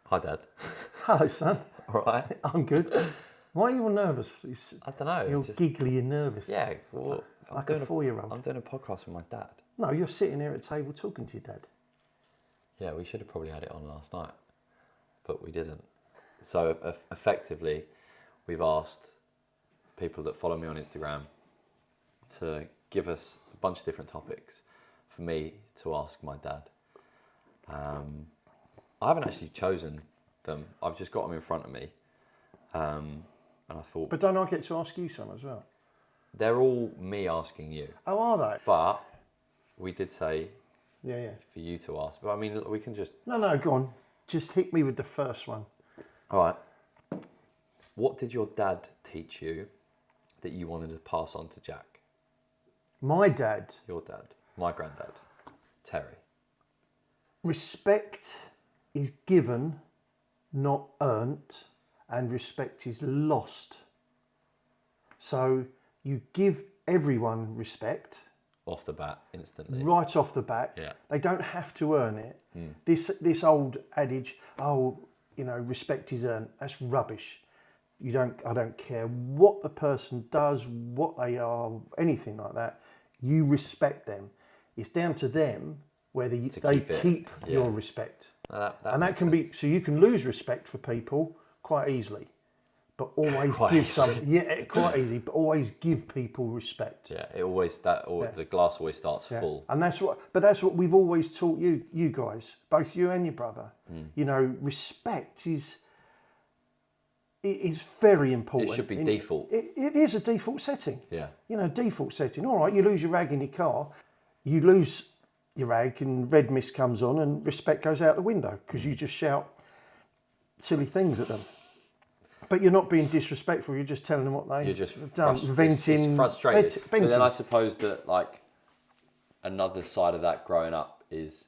Hi, Dad. Hello, son. All right. I'm good. Why are you all nervous? I don't know. You're giggly and nervous. Yeah. Well, like a 4-year-old. I'm doing a podcast with my dad. No, you're sitting there at the table talking to your dad. Yeah, we should have probably had it on last night, but we didn't. So effectively, we've asked people that follow me on Instagram to give us a bunch of different topics for me to ask my dad. I haven't actually chosen them. I've just got them in front of me. And I thought... But don't I get to ask you some as well? They're all me asking you. Oh, are they? But we did say Yeah. for you to ask. But I mean, we can just... No, go on. Just hit me with the first one. All right. What did your dad teach you that you wanted to pass on to Jack? My dad. Your dad. My granddad. Terry. Respect is given, not earnt, and respect is lost. So you give everyone respect. Off the bat, instantly. Right off the bat. Yeah. They don't have to earn it. This old adage, respect is earned, that's rubbish. I don't care what the person does, what they are, anything like that. You respect them. It's down to them whether they keep your respect. That can be, so you can lose respect for people quite easily, but always give some. Yeah, quite easy, but always give people respect. Yeah, the glass always starts full. And that's what we've always taught you guys, both you and your brother. You know, respect is very important. It should be default. It is a default setting. Yeah. You know, default setting. All right, you lose your rag in your car, you lose your rag and red mist comes on and respect goes out the window because you just shout silly things at them. But you're not being disrespectful, you're just telling them what they've done. Venting. It's frustrating. Venting. But then I suppose that, like, another side of that growing up is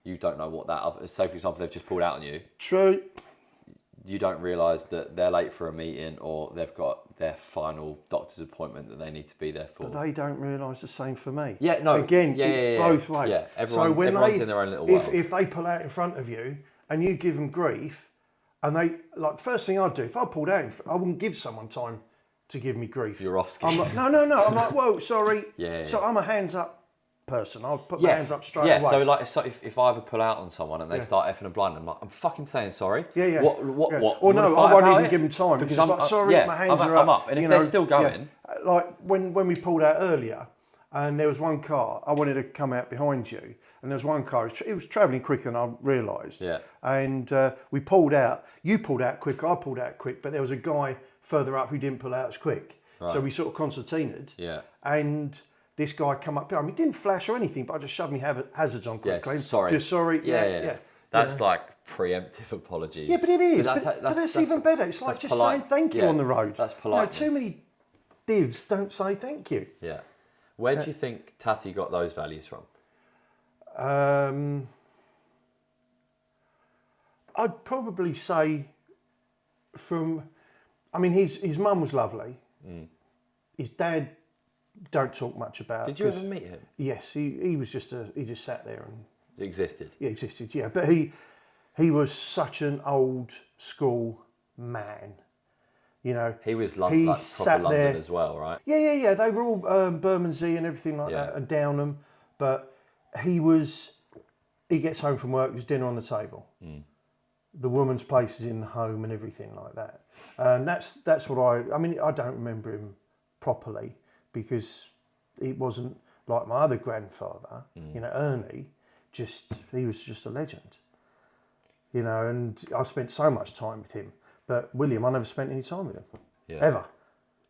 you don't know what that... Say, for example, they've just pulled out on you. True. You don't realise that they're late for a meeting or they've got their final doctor's appointment that they need to be there for. But they don't realise the same for me. Yeah, no. Again, it's both ways. Yeah, everyone's in their own little world. If they pull out in front of you and you give them grief, and they, like, first thing I'd do, if I pulled out, I wouldn't give someone time to give me grief. You're off ski. I'm like, no. I'm like, whoa, sorry. Yeah. So I'm a hands up person. I'll put my hands up straight away. Yeah, so if I ever pull out on someone and they start effing and blind, I'm like, I'm fucking saying sorry. Yeah. What? Or no, I won't even give them time because I'm like, sorry, my hands are up. I'm up. And if they're still going... Like when we pulled out earlier, and there was one car, I wanted to come out behind you, and there was one car, it was travelling quicker than I realised. Yeah. And we pulled out, you pulled out quick, I pulled out quick, but there was a guy further up who didn't pull out as quick. Right. So we sort of concertinaed. Yeah. And this guy come up behind me, didn't flash or anything, but I just shoved my hazards on quickly. Yeah, sorry. Just sorry. Yeah. That's like preemptive apologies. Yeah, but it is. But that's even better. It's like just polite. Saying thank you on the road. That's polite. Too many divs don't say thank you. Yeah. Where do you think Tatty got those values from? I'd probably say his mum was lovely. His dad, don't talk much about. Did you ever meet him? Yes, he was he just sat there and... He existed? He existed, yeah. But he was such an old school man. You know, he was proper London as well, right? Yeah. They were all Bermondsey and everything like that, and Downham. But he gets home from work, there's dinner on the table. The woman's place is in the home and everything like that. And that's what I don't remember him properly because it wasn't like my other grandfather, Ernie, he was just a legend. And I spent so much time with him. But William, I never spent any time with him, ever.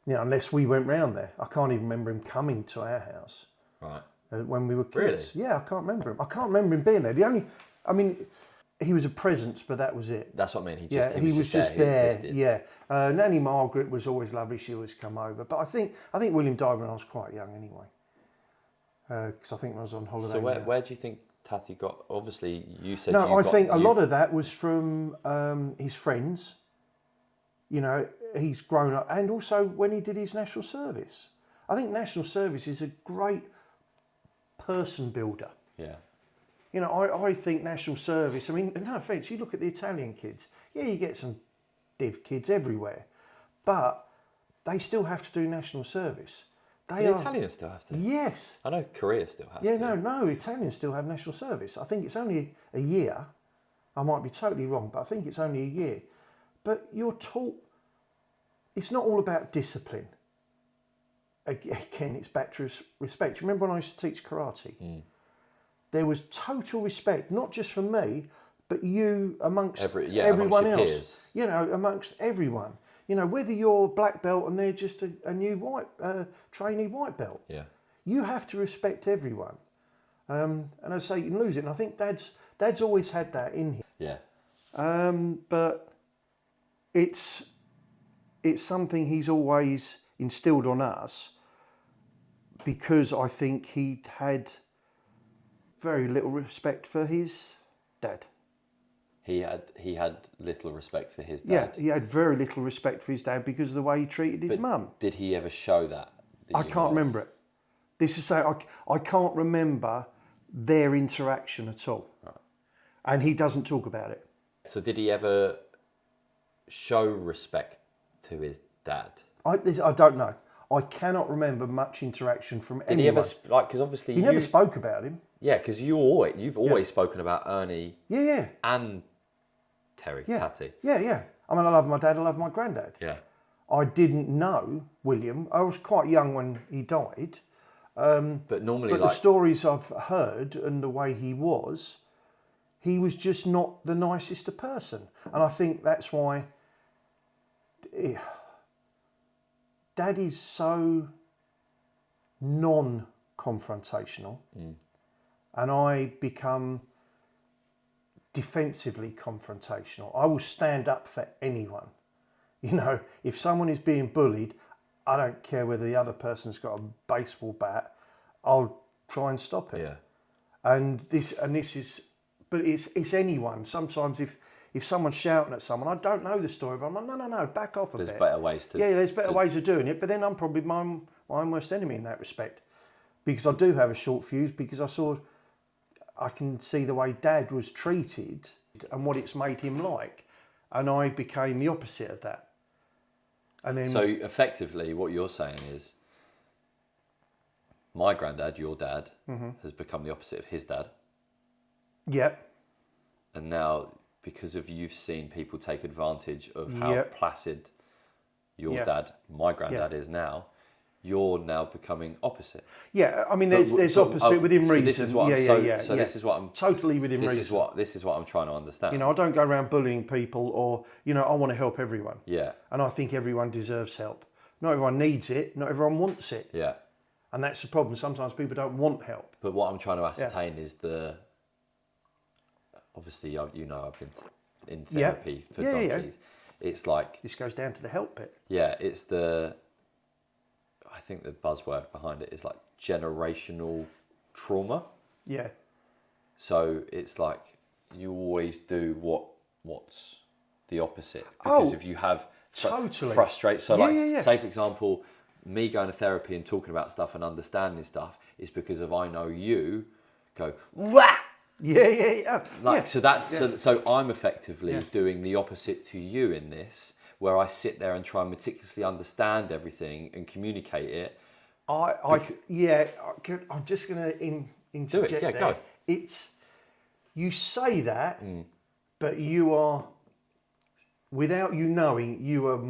Unless we went round there. I can't even remember him coming to our house. Right. When we were kids. Really? Yeah, I can't remember him. I can't remember him being there. He was a presence, but that was it. That's what I mean. He was just there. Yeah. Nanny Margaret was always lovely. She always come over. But I think William died when I was quite young anyway. Because I think I was on holiday. So where do you think Tatty got? Obviously, you said. No, I think a lot of that was from his friends. He's grown up, and also when he did his national service. I think national service is a great person builder. Yeah. You know, I think national service, I mean, no offence, you look at the Italian kids, yeah, you get some div kids everywhere, but they still have to do national service. The Italians still have to? Yes. I know Korea still has to. Yeah, no, Italians still have national service. I think it's only a year. I might be totally wrong, but I think it's only a year. But you're taught, it's not all about discipline. Again, it's back to respect. You remember when I used to teach karate? There was total respect, not just from me, but you amongst everyone else. Peers. You know, amongst everyone. You know, whether you're black belt and they're just a new white trainee white belt. Yeah. You have to respect everyone. And I say you can lose it. And I think Dad's always had that in him. Yeah. But it's something he's always instilled on us, because I think he had very little respect for his dad. He had little respect for his dad. Yeah, he had very little respect for his dad because of the way he treated his mum. Did he ever show that? I can't remember it. This is so I can't remember their interaction at all. Right. And he doesn't talk about it. So did he ever show respect to his dad? I don't know. I cannot remember much interaction from anyone. Did he ever, because obviously he never spoke about him. Yeah, because you've always spoken about Ernie. Yeah. And Terry, Tatty. Yeah. I mean, I love my dad, I love my granddad. Yeah. I didn't know William. I was quite young when he died. But normally, the stories I've heard and the way he was just not the nicest of person. And I think that's why Dad is so non-confrontational, and I become defensively confrontational. I will stand up for anyone. You know, if someone is being bullied, I don't care whether the other person's got a baseball bat, I'll try and stop it. Yeah. And this is, but it's anyone. Sometimes if someone's shouting at someone, I don't know the story, but I'm like, no, back off a bit. There's better ways to... Yeah, there's better ways of doing it, but then I'm probably my own worst enemy in that respect. Because I do have a short fuse, because I can see the way Dad was treated and what it's made him like. And I became the opposite of that. And then... So effectively what you're saying is, my granddad, your dad, has become the opposite of his dad. Yep. And now, because of you've seen people take advantage of how placid your dad, my granddad, is now, you're now becoming opposite. Yeah, I mean, there's opposite within reason. This is what this is what I'm totally within reason. This is what I'm trying to understand. You know, I don't go around bullying people, or I want to help everyone. Yeah. And I think everyone deserves help. Not everyone needs it. Not everyone wants it. Yeah. And that's the problem. Sometimes people don't want help. But what I'm trying to ascertain is obviously, I've been in therapy for donkeys. Yeah. It's like... This goes down to the help bit. Yeah, it's I think the buzzword behind it is like generational trauma. Yeah. So it's like you always do what's the opposite. Because if you have... Totally. Frustrate. So say for example... me going to therapy and talking about stuff and understanding stuff is because of I know you go wah. So I'm effectively doing the opposite to you in this, where I sit there and try and meticulously understand everything and communicate it. I'm just going to interject. Do it. Yeah, there. go. It's you say that, but you are, without you knowing, you are.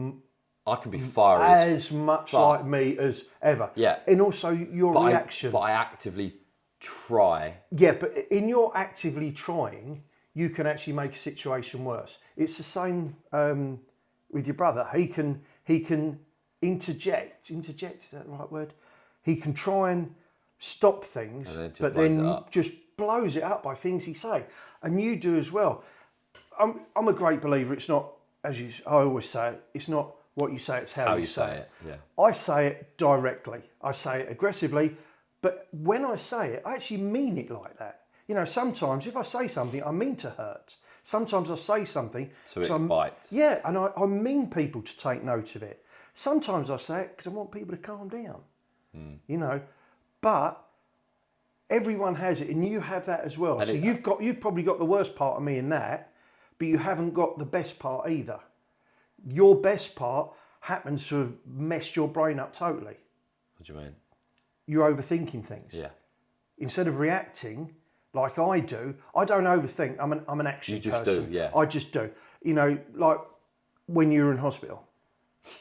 I can be fiery as much like me as ever. Yeah. And also your reaction. But I actively try. Yeah, but in your actively trying, you can actually make a situation worse. It's the same with your brother. He can interject. Interject, is that the right word? He can try and stop things, but then just blows it up by things he say. And you do as well. I'm a great believer. It's not, I always say, it's not what you say, it's how you say it. Yeah. I say it directly. I say it aggressively. But when I say it, I actually mean it like that. You know, sometimes if I say something, I mean to hurt. Sometimes I say something... So it bites. Yeah, and I mean people to take note of it. Sometimes I say it because I want people to calm down. You know, but Everyone has it, and you have that as well. And so you've probably got the worst part of me in that, but you haven't got the best part either. Your best part happens to have messed your brain up totally. What do you mean? You're overthinking things. Yeah. Instead of reacting like I do, I don't overthink. I'm an action person. You just do, yeah. I just do. You know, like when you were in hospital.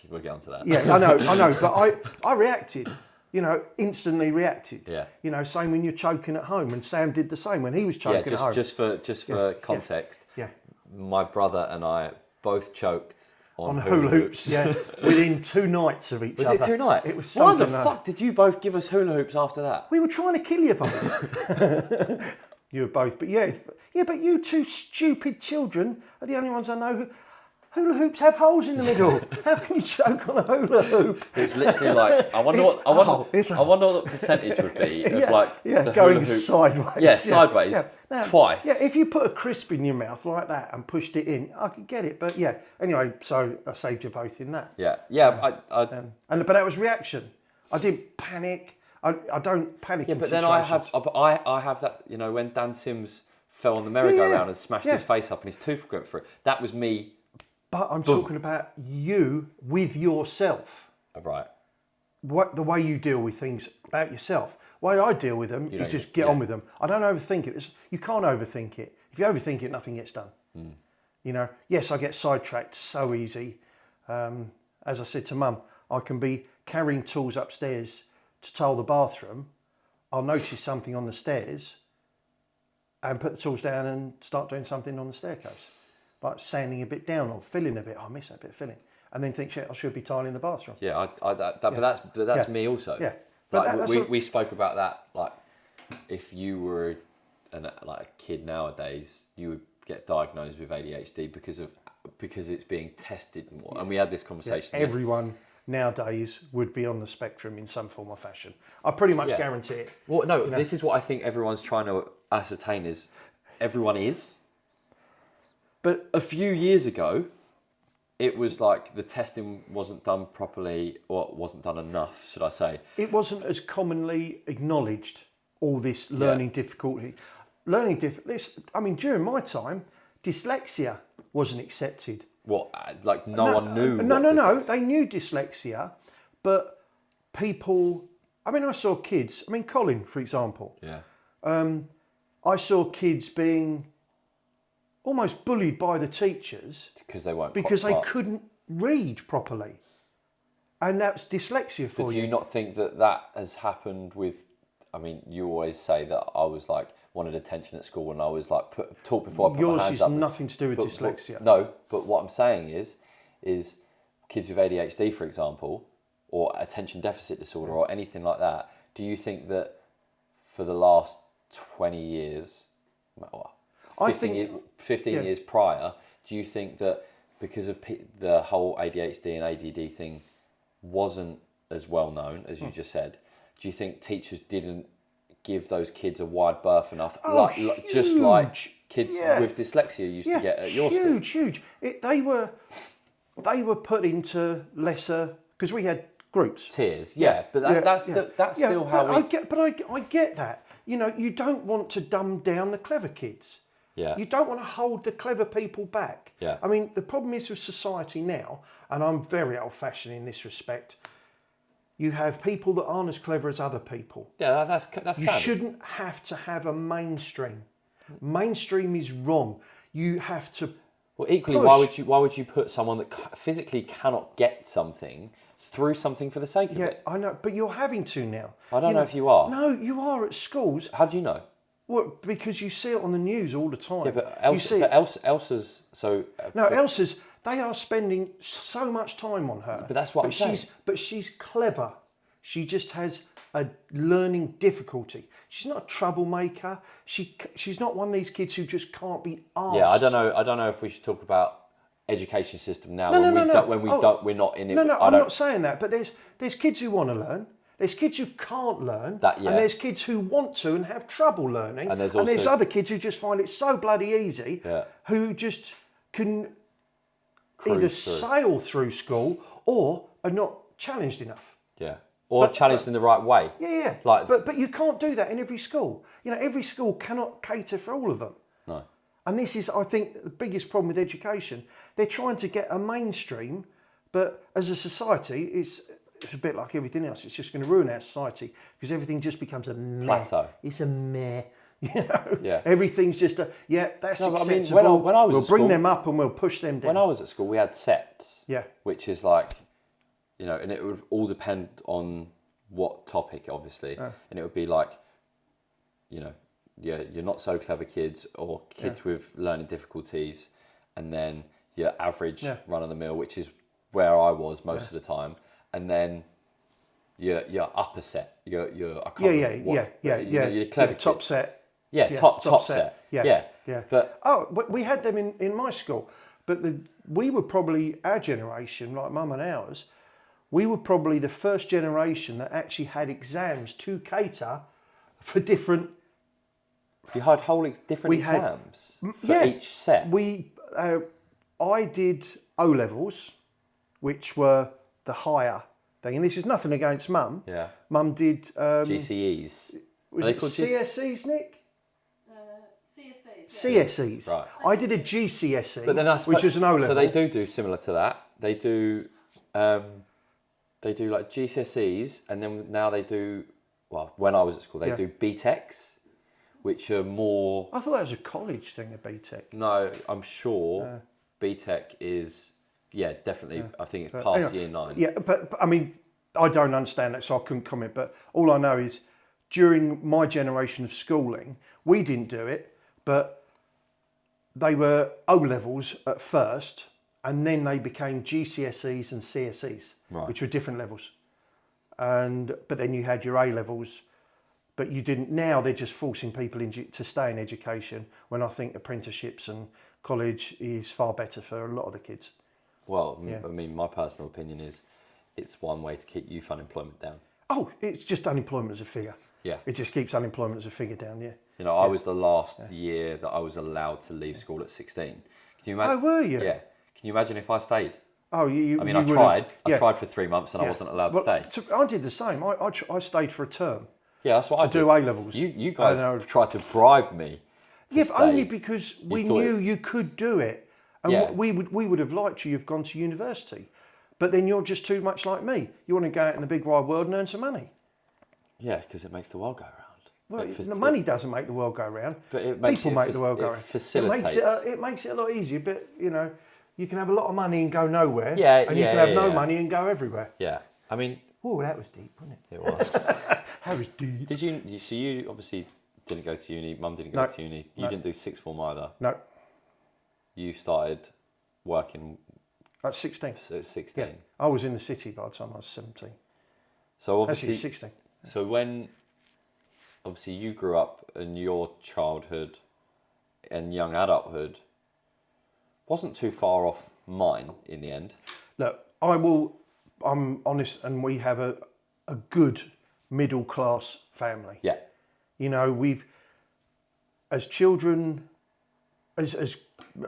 We'll get onto that. Yeah, I know, but I reacted. You know, instantly reacted. Yeah. You know, same when you're choking at home, and Sam did the same when he was choking at home. Just for context. Yeah. My brother and I both choked on hula hoops. Yeah, within 2 nights of each other. Was it 2 nights? It was Why the fuck did you both give us hula hoops after that? We were trying to kill you both. You were both, but but you two stupid children are the only ones I know who. Hula hoops have holes in the middle. How can you choke on a hula hoop? It's literally like I wonder what the percentage would be of the going hula hoop. sideways. Yeah, sideways. Yeah. Now, twice. Yeah, if you put a crisp in your mouth like that and pushed it in, I could get it. But yeah, anyway, so I saved you both in that. Yeah. But that was reaction. I didn't panic. I don't panic. Yeah, but then I have that. You know, when Dan Sims fell on the merry-go-round and smashed his face up and his tooth went through. That was me. But I'm talking about you with yourself. Right. The way you deal with things about yourself. The way I deal with them is just get on with them. I don't overthink it. You can't overthink it. If you overthink it, nothing gets done. You know, yes, I get sidetracked so easy. As I said to Mum, I can be carrying tools upstairs to tile the bathroom. I'll notice something on the stairs and put the tools down and start doing something on the staircase. Like sanding a bit down or filling a bit. Oh, I miss that bit of filling. And then think, shit, I should be tiling the bathroom. Yeah, but that's me also. Yeah. Like we spoke about that. Like, if you were a kid nowadays, you would get diagnosed with ADHD because it's being tested more. And we had this conversation. Yeah, everyone nowadays would be on the spectrum in some form or fashion. I pretty much guarantee it. Well, no, this is what I think everyone's trying to ascertain is everyone is. But a few years ago, it was like the testing wasn't done properly, or wasn't done enough, should I say. It wasn't as commonly acknowledged, all this learning difficulty. I mean, during my time, dyslexia wasn't accepted. What, like no one knew? No, they knew dyslexia, but people, I mean, I saw kids, Colin, for example. Yeah. I saw kids being almost bullied by the teachers because they couldn't read properly, and that's dyslexia for you. But do you not think that has happened with? I mean, you always say that I was like wanted attention at school, and I was like taught before I put my hands up. Yours is nothing to do with dyslexia. But what I'm saying is kids with ADHD, for example, or attention deficit disorder, or anything like that. Do you think that for the last 20 years? 15 years prior, do you think that because of the whole ADHD and ADD thing wasn't as well known as you just said, do you think teachers didn't give those kids a wide berth enough? Just like kids with dyslexia used to get at your school? Huge. They were put into lesser, because we had groups. Tiers, but that's still how we... I get that. You know, you don't want to dumb down the clever kids. Yeah. You don't want to hold the clever people back. Yeah. I mean, the problem is with society now, and I'm very old-fashioned in this respect, you have people that aren't as clever as other people. Yeah, that's You shouldn't have to have a mainstream. Mainstream is wrong. You have to... Well, equally, why would you put someone that physically cannot get something through something for the sake of it? Yeah, I know, but you're having to now. I don't know if you are. No, you are at schools. How do you know? Well, because you see it on the news all the time. Yeah, but Elsa's so... Elsa's, they are spending so much time on her. But that's what I'm saying. But she's clever. She just has a learning difficulty. She's not a troublemaker. She's not one of these kids who just can't be asked. Yeah, I don't know if we should talk about education system now we're not in it. No, I'm not saying that. But there's kids who want to learn. There's kids who can't learn, and there's kids who want to and have trouble learning, and there's other kids who just find it so bloody easy, who just can either sail through school or are not challenged enough. Yeah. Or challenged in the right way. Yeah. Like, but you can't do that in every school. You know, every school cannot cater for all of them. No. And this is, I think, the biggest problem with education. They're trying to get a mainstream, but as a society, it's a bit like everything else. It's just going to ruin our society because everything just becomes a meh. Plateau. It's a meh. You know, Yeah. Everything's just that's No, but I mean, acceptable. when I was we'll at bring school- them up and we'll push them down. When I was at school, we had sets. Yeah. Which is like, you know, and it would all depend on what topic, obviously. And it would be like, you know, you're not so clever kids or kids with learning difficulties, and then your average run of the mill, which is where I was most of the time, and then your upper set, your I can't remember what, your clever top kids. set. Yeah, top set. Yeah. But we had them in my school, but we were probably, our generation, like Mum and ours, we were probably the first generation that actually had exams to cater for different. you had different exams for each set. I did O levels, which were the higher thing, and this is nothing against Mum. Yeah. Mum did GCEs. was it called CSEs, Nick? CSAs. CSEs. Right. I did a GCSE, But then that's which was an O level. So they do similar to that. They do like GCSEs, and then now they do. Well, when I was at school, they do BTECs, which are more. I thought that was a college thing, a BTEC. No, I'm sure BTEC is. Yeah, definitely. I think it's past year 9. Yeah, but I mean, I don't understand that, so I couldn't comment. But all I know is, during my generation of schooling, we didn't do it, but they were O levels at first, and then they became GCSEs and CSEs, which were different levels. But then you had your A levels, but you didn't. Now they're just forcing people to stay in education, when I think apprenticeships and college is far better for a lot of the kids. Well, I mean, my personal opinion is it's one way to keep youth unemployment down. Oh, it's just unemployment as a figure. Yeah. It just keeps unemployment as a figure down, You know, I was the last year that I was allowed to leave school at 16. Can you imagine? Oh, were you? Yeah. Can you imagine if I stayed? Oh, I tried. I tried for 3 months and I wasn't allowed to stay. So I did the same. I stayed for a term. Yeah, that's what I did. To do A levels. You guys tried to bribe me. But only because we knew you could do it. And we would have liked you've gone to university. But then you're just too much like me. You want to go out in the big wide world and earn some money. Yeah, because it makes the world go round. Well, the money doesn't make the world go round. But it makes people make the world go round. Facilitates. It makes it a lot easier. But you know, you can have a lot of money and go nowhere. And you can have no money and go everywhere. Yeah, I mean. Oh, that was deep, wasn't it? It was. That was deep. Did you? So you obviously didn't go to uni. Mum didn't go to uni. You didn't do sixth form either. No. You started working at 16. At 16. Yeah. I was in the city by the time I was 17. So obviously, actually 16. So when obviously you grew up in your childhood and young adulthood wasn't too far off mine in the end. Look, I'm honest, and we have a good middle class family. Yeah. You know, as children, as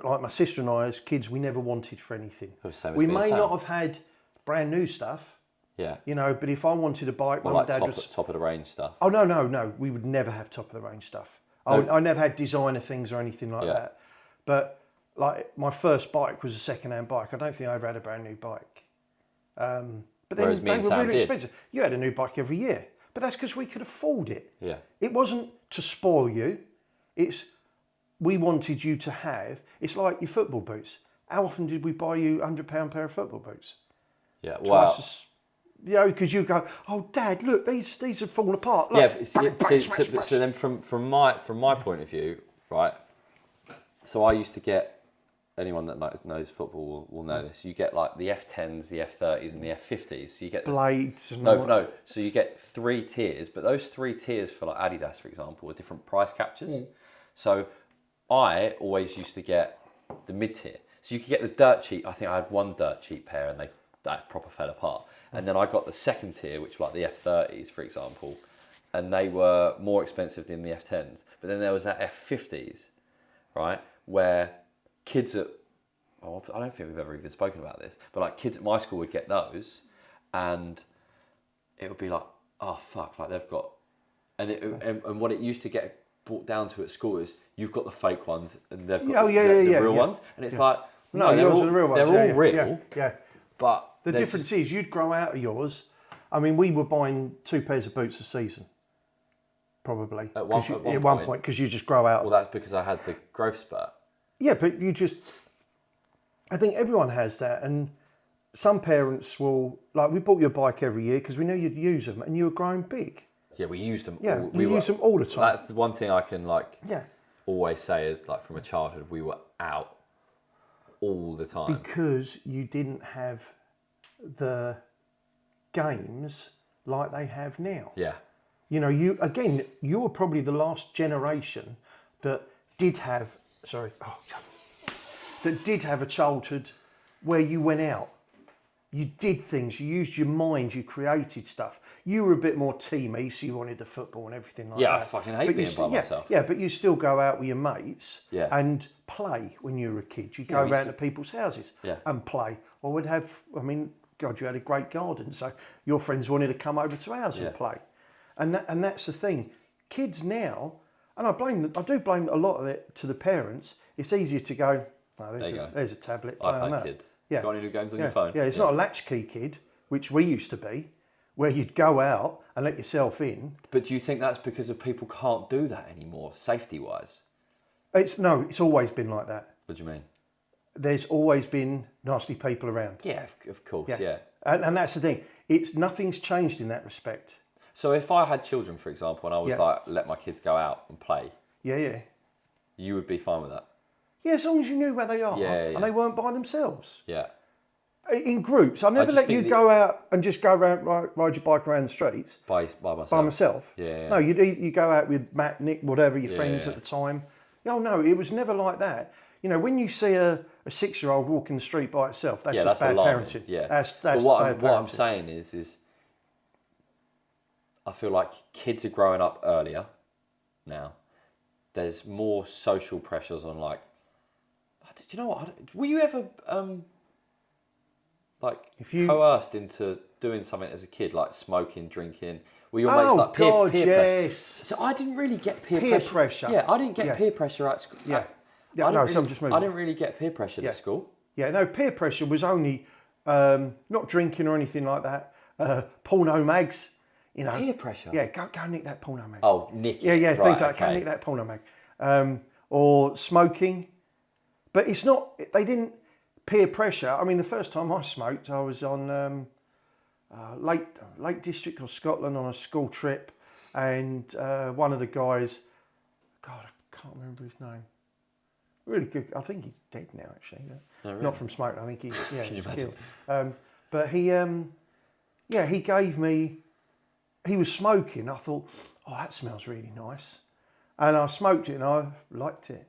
like my sister and I, as kids, we never wanted for anything. We may not have had brand new stuff. Yeah. You know, but if I wanted a bike, well, Mum like and Dad top of the range stuff. Oh no, we would never have top of the range stuff. No. I never had designer things or anything like that. But like my first bike was a second-hand bike. I don't think I ever had a brand new bike. But then they were really expensive. You had a new bike every year, but that's because we could afford it. Yeah. It wasn't to spoil you. We wanted you to have. It's like your football boots. How often did we buy you £100 pair of football boots? Yeah. Twice as, you know, because you go, oh, Dad, look, these have fallen apart. Look, so then from my point of view, right? So I used to get. Anyone that knows football will know this. You get like the F10s, the F30s, and the F50s. So you get blades. No. So you get 3 tiers, but those 3 tiers for like Adidas, for example, are different price captures. So I always used to get the mid tier. So you could get the dirt cheap. I think I had 1 dirt cheap pair, and that proper fell apart. And then I got the second tier, which were like the F30s, for example, and they were more expensive than the F10s. But then there was that F50s, right, where kids I don't think we've ever even spoken about this, but like kids at my school would get those, and it would be like, oh fuck, like they've got, and what it used to get brought down to at school is you've got the fake ones and they've got the real ones, and it's like, no, they're all real ones. They're all real. Yeah. But the difference is you'd grow out of yours. I mean, we were buying 2 pairs of boots a season, probably at one point, because you just grow out. Well, that's because I had the growth spurt. Yeah, but you just, I think everyone has that, and some parents will, like, we bought you a bike every year because we knew you'd use them, and you were growing big. Yeah, we used them. Yeah, we used them all the time. That's the one thing I can always say is, like, from a childhood, we were out all the time because you didn't have the games like they have now. Yeah. You know, you're probably the last generation that did have a childhood where you went out. You did things, you used your mind, you created stuff. You were a bit more teamy, so you wanted the football and everything like that. Yeah, I fucking hate being by myself. Yeah, but you still go out with your mates and play when you were a kid. You'd go around to people's houses and play. Or would have, I mean, God, you had a great garden, so your friends wanted to come over to ours and play. And that's the thing. Kids now, and I do blame a lot of it to the parents. It's easier to go, oh, there's a tablet. Play on that. Kid. Got any new games on your phone? Yeah, it's not a latchkey kid, which we used to be, where you'd go out and let yourself in. But do you think that's because of people can't do that anymore, safety-wise? It's always been like that. What do you mean? There's always been nasty people around. Yeah, of course, yeah. And that's the thing. Nothing's changed in that respect. So if I had children, for example, and I was like, let my kids go out and play. Yeah. You would be fine with that? Yeah, as long as you knew where they are and they weren't by themselves. Yeah. In groups. I never let you go out and just go around, ride your bike around the streets. By myself? By myself. Yeah. No, you go out with Matt, Nick, whatever, your friends at the time. No, it was never like that. You know, when you see a 6-year-old walking the street by itself, that's just bad parenting. Yeah. That's but bad parenting. What I'm saying is I feel like kids are growing up earlier now. There's more social pressures on, like, do you know what? Were you ever coerced into doing something as a kid, like smoking, drinking? Were your mates like peer pressure? So I didn't really get peer pressure. Yeah, I didn't get peer pressure at school. Yeah. I didn't really get peer pressure at school. Yeah, no, peer pressure was only not drinking or anything like that. Porno mags, you know. Peer pressure? Yeah, go nick that porno mag. Oh, nick it. Yeah, right, things like go nick that porno mag. Or smoking. But it's not, they didn't peer pressure. I mean, the first time I smoked, I was on Lake District of Scotland on a school trip, and one of the guys, God, I can't remember his name. Really good. I think he's dead now, actually. Oh, really? Not from smoking. I think he's killed. But he gave me. He was smoking. I thought, oh, that smells really nice, and I smoked it, and I liked it,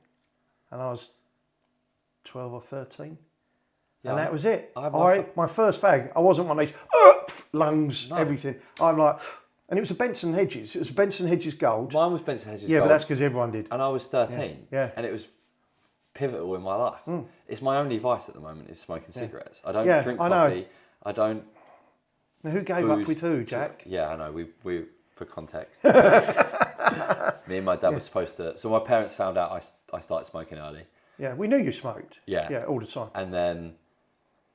and I was 12 or 13. Yeah, and that was it. My first fag, I wasn't one of these lungs, everything. I'm like, and it was a Benson Hedges. It was a Benson Hedges Gold. Mine was Benson Hedges Gold. Yeah, but that's because everyone did. And I was 13. Yeah. And it was pivotal in my life. It's my only vice at the moment is smoking cigarettes. I don't drink coffee. I don't. Now, who gave up with who, Jack? Yeah, I know. We for context. Me and my dad were supposed to. So my parents found out I started smoking early. Yeah, we knew you smoked. Yeah, all the time. And then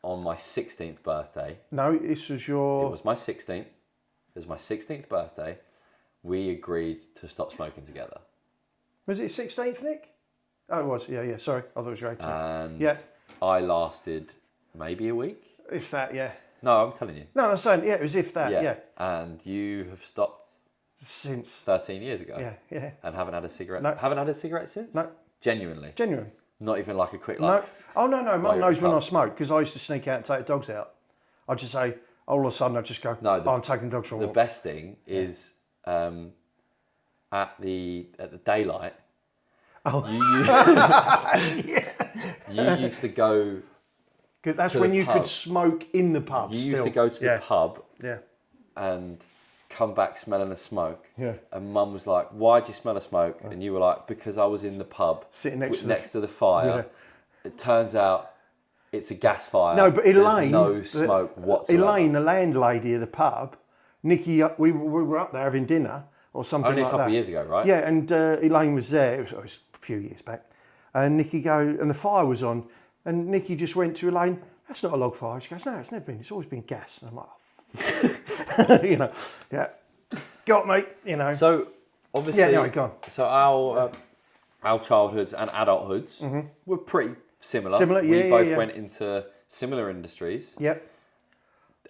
on my 16th birthday. No, this was your. It was my 16th. It was my 16th birthday. We agreed to stop smoking together. Was it 16th, Nick? Oh, it was. Yeah. Sorry, I thought it was your 18th. And I lasted maybe a week. If that, yeah. No, I'm telling you. No, I'm saying, it was if that, yeah. And you have stopped since 13 years ago. Yeah. And haven't had a cigarette. No. Haven't had a cigarette since? No. Genuinely. Not even like a quick life. No. Oh no. Mum knows when I smoke because I used to sneak out and take the dogs out. I'd just say, all of a sudden I'd just go, I'm taking the dogs for a walk. The best thing is at the daylight. Oh. You used to go. That's when you could smoke in the pub. You used to go to the pub. Yeah. And come back smelling of smoke. Yeah. And Mum was like, "Why'd you smell of smoke?" And you were like, "Because I was in the pub, sitting next to the fire." Yeah. It turns out it's a gas fire. No, but Elaine, there's no smoke whatsoever. Elaine, the landlady of the pub, Nikki, we were up there having dinner or something Only like that. a couple of years ago, right? Yeah, and Elaine was there. It was a few years back. And and the fire was on. And Nikki just went to Elaine, that's not a log fire. She goes, no, it's never been. It's always been gas. And I'm like, oh, you know, yeah. Got me, you know. So, obviously, yeah, no, go on. So our childhoods and adulthoods were pretty similar. We both went into similar industries. Yep.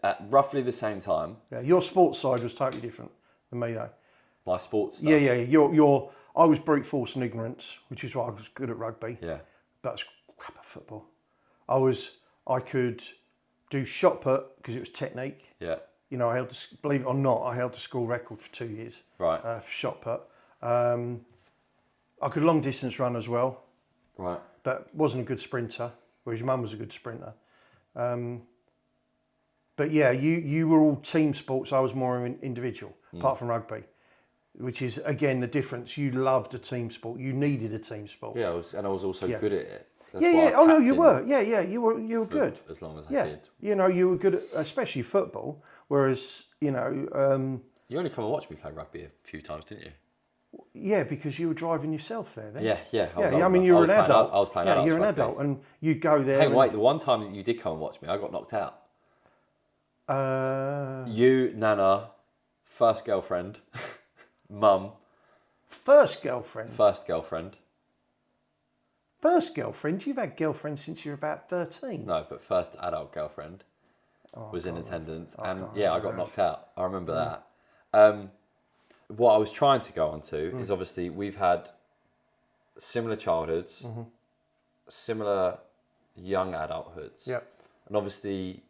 At roughly the same time. Yeah, your sports side was totally different than me, though. My sports stuff. Yeah. I was brute force and ignorance, which is why I was good at rugby. Yeah. But I was crap at football. I could do shot put because it was technique. Yeah. You know, believe it or not, I held the school record for 2 years. Right. For shot put. I could long distance run as well. Right. But wasn't a good sprinter, whereas your mum was a good sprinter. But yeah, you were all team sports. I was more an individual, apart from rugby, which is again the difference. You loved a team sport. You needed a team sport. Yeah, I was also good at it. That's yeah. Oh no, you were. Yeah. You were good. As long as I did. You know, you were good at especially football. Whereas you know. You only come and watch me play rugby a few times, didn't you? Yeah, because you were driving yourself there then. Yeah. I mean, you were an adult. I was playing adults. Yeah, you're an adult, and you'd go there. Hey, wait, the one time that you did come and watch me, I got knocked out. You, Nana, first girlfriend, mum. First girlfriend? First girlfriend. First girlfriend? You've had girlfriends since you were about 13. No, but first adult girlfriend was in attendance. And I got knocked out. I remember that. What I was trying to go on to is obviously we've had similar childhoods, similar young adulthoods. Yep. And obviously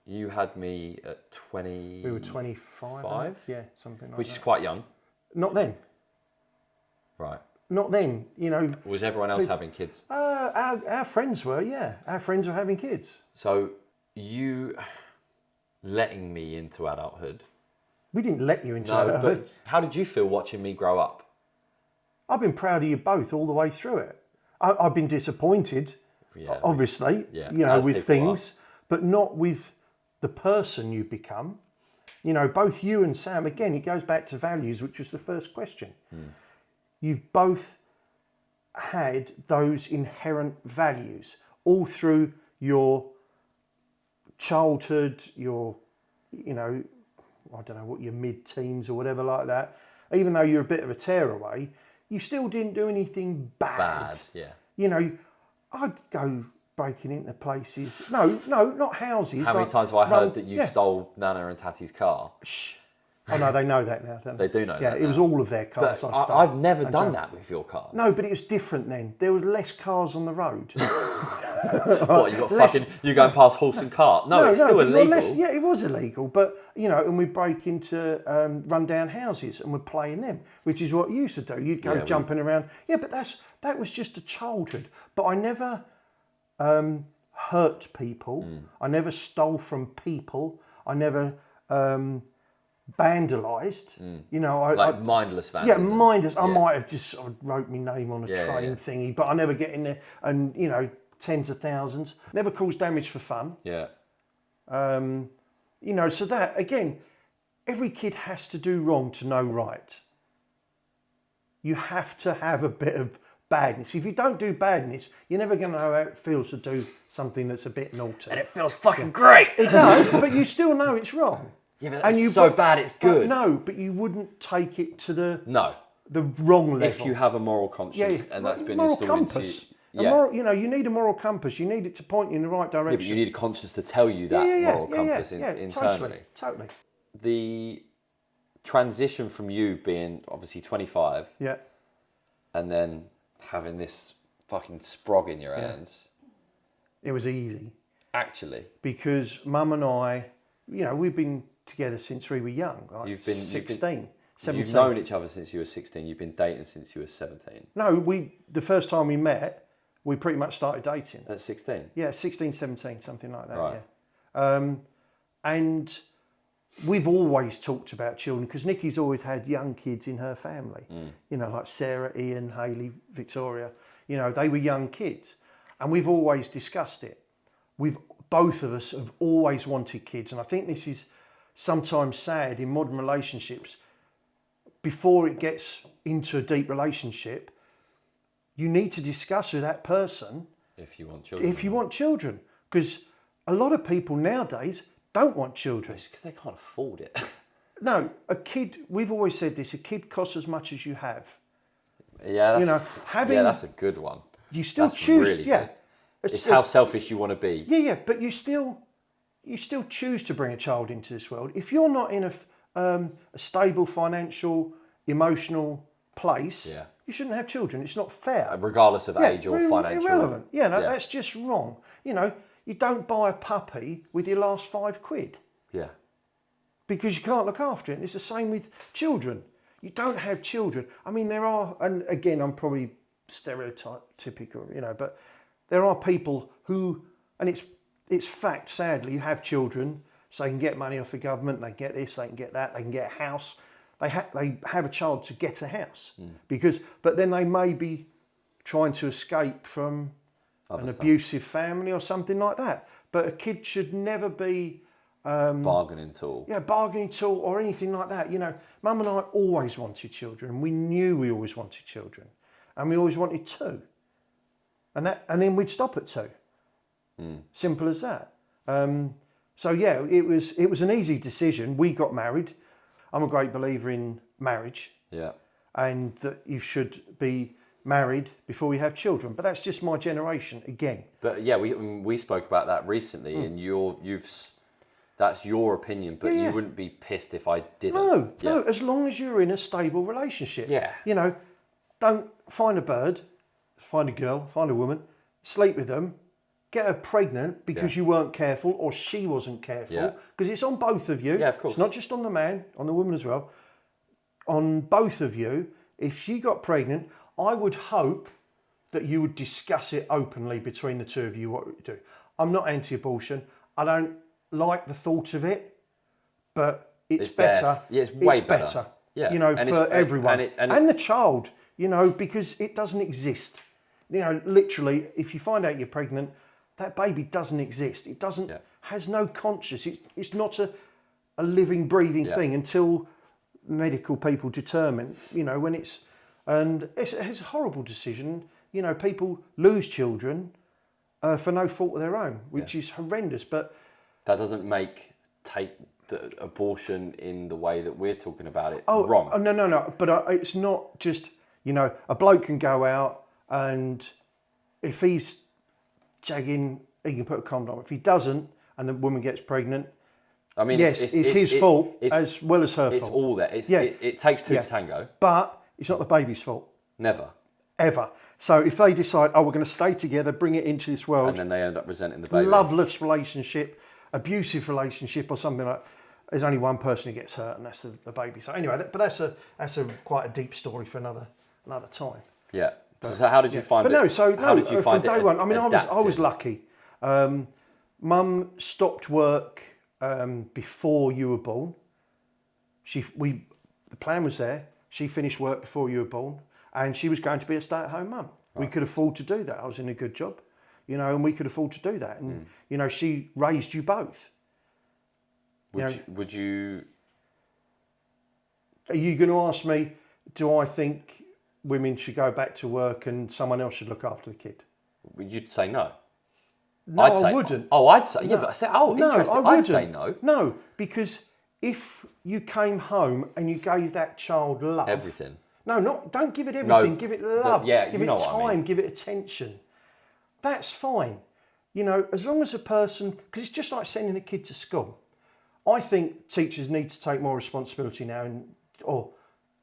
you had me at 20... We were 25? Yeah, something like which that. is quite young. Not then. Right. Not then, you know. Was everyone else having kids? Our friends were, yeah. Our friends were having kids. So you letting me into adulthood... We didn't let you into No, adulthood. but how did you feel watching me grow up? I've been proud of you both all the way through it. I've been disappointed, obviously, you know, with things, but not with the person you've become. You know, both you and Sam, again, it goes back to values, which was the first question. You've both had those inherent values all through your childhood, your, you know, I don't know what, your mid-teens or whatever like that. Even though you're a bit of a tearaway, you still didn't do anything bad. You know, I'd go breaking into places. No, not houses. How many times have I heard that you stole Nana and Tati's car? Shh. Oh no, they know that now, don't they? They do know that. Yeah, it was all of their cars. But I stole. I've never done that with your cars. No, but it was different then. There was less cars on the road. What, you going past horse and cart? No, it's still illegal. It was illegal, but you know, and we'd break into run-down houses and we'd play in them, which is what you used to do. You'd go jumping around. Yeah, but that was just a childhood. But I never hurt people. I never stole from people. I never vandalised. You know, mindless vandalism. Yeah, mindless. I might have just wrote my name on a train thingy, but I never get in there and, you know, tens of thousands. Never caused damage for fun. Yeah. You know, so that, again, every kid has to do wrong to know right. You have to have a bit of badness. If you don't do badness, you're never going to know how it feels to do something that's a bit naughty. And it feels fucking great. It does, but you still know it's wrong. Yeah, but it's so bad it's good. But you wouldn't take it to the wrong level. If you have a moral conscience and that's been installed into you. You know, you need a moral compass. You need it to point you in the right direction. Yeah, but you need a conscience to tell you that moral compass internally. Totally. The transition from you being obviously 25 and then having this fucking sprog in your hands. It was easy. Actually. Because Mum and I, you know, we've been together since we were young. Like you've been 17. You've known each other since you were 16. You've been dating since you were 17. No, the first time we met, we pretty much started dating. At 16? Yeah, 16, 17, something like that, right. And we've always talked about children, because Nikki's always had young kids in her family. You know, like Sarah, Ian, Hayley, Victoria. You know, they were young kids. And we've always discussed it. Both of us have always wanted kids. And I think this is sometimes sad in modern relationships, before it gets into a deep relationship, you need to discuss with that person if you want children. If you want children. Because a lot of people nowadays don't want children. It's because they can't afford it. No, a kid, we've always said this, a kid costs as much as you have. Yeah, that's a good one. You still that's choose, really yeah. Good. It's how selfish you want to be. Yeah, but you still choose to bring a child into this world. If you're not in a stable financial, emotional place, you shouldn't have children. It's not fair. Regardless of age or financial. Irrelevant. That's just wrong. You don't buy a puppy with your last £5. Yeah. Because you can't look after it. And it's the same with children. You don't have children. I mean, there are, and again, I'm probably stereotypical, but there are people who, and it's fact, sadly, you have children, so they can get money off the government, they get this, they can get that, they can get a house. They have a child to get a house. But then they may be trying to escape from an abusive family or something like that. But a kid should never be bargaining tool. Yeah, bargaining tool or anything like that. Mum and I always wanted children. We knew we always wanted children, and we always wanted 2. And then we'd stop at 2. Simple as that. So yeah, it was an easy decision. We got married. I'm a great believer in marriage. Yeah. And that you should be married before you have children. But that's just my generation again. But yeah, we spoke about that recently, and that's your opinion, but you wouldn't be pissed if I didn't. No, as long as you're in a stable relationship. Yeah. Don't find a bird, find a girl, find a woman, sleep with them, get her pregnant because you weren't careful or she wasn't careful, because it's on both of you. Yeah, of course. It's not just on the man, on the woman as well. On both of you, if she got pregnant, I would hope that you would discuss it openly between the two of you, what you do. I'm not anti-abortion. I don't like the thought of it, but it's better. Yeah, it's way better. Yeah. For everyone. And the child, because it doesn't exist. Literally, if you find out you're pregnant, that baby doesn't exist. It doesn't, has no conscience. It's not a living, breathing thing until medical people determine, when it's a horrible decision. People lose children for no fault of their own, which is horrendous. But that doesn't take the abortion in the way that we're talking about it wrong. Oh, no. But it's not just, a bloke can go out and if he's jagging, he can put a condom on. If he doesn't and the woman gets pregnant, I mean, it's his fault as well as her fault. It's all there. It takes two to tango. But it's not the baby's fault. Never. Ever. So if they decide, we're going to stay together, bring it into this world. And then they end up resenting the baby. Loveless relationship, abusive relationship or something like that. There's only one person who gets hurt and that's the baby. So anyway, but that's a quite a deep story for another time. Yeah. So how did you find it? How did you find it from day one, I mean, I was lucky. Mum stopped work before you were born. The plan was there. She finished work before you were born, and she was going to be a stay-at-home mum. Right. We could afford to do that. I was in a good job, and we could afford to do that. And she raised you both. Would you? Are you going to ask me? Do I think women should go back to work and someone else should look after the kid? You'd say no. No, I wouldn't. Oh, I'd say yeah, no. but I said, interesting. I'd say no. No, because if you came home and you gave that child love, everything. No, don't give it everything. No, give it love. Give it time. What I mean. Give it attention. That's fine. As long as a person, because it's just like sending a kid to school. I think teachers need to take more responsibility now, or